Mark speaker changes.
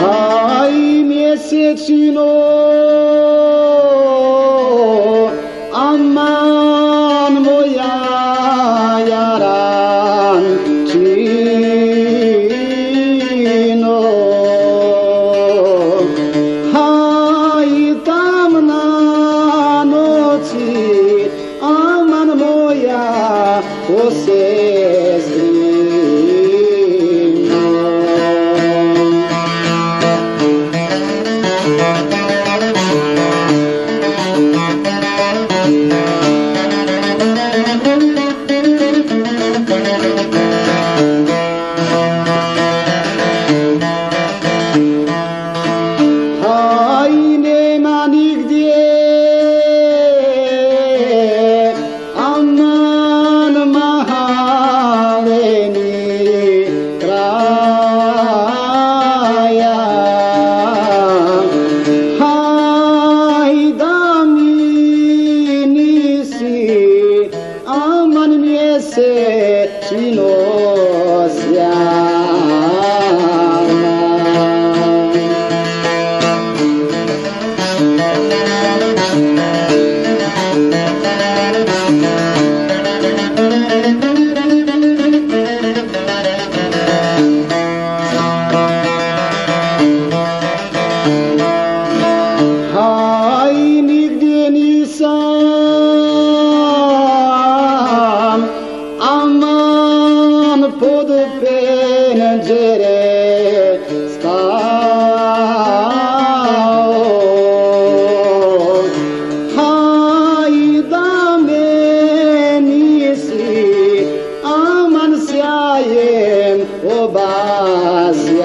Speaker 1: Hai mesecino, aman moja jarančino. Hai tamna noći, aman moja posestrino. Aj, nema nigdje, aman maleni kraja. Aj, da mi nisi, aman mjesečino sjajna. Aj, nigdje nisam, aman pod penđere stao. Aj, da me nisi, aman sjajem obasjao.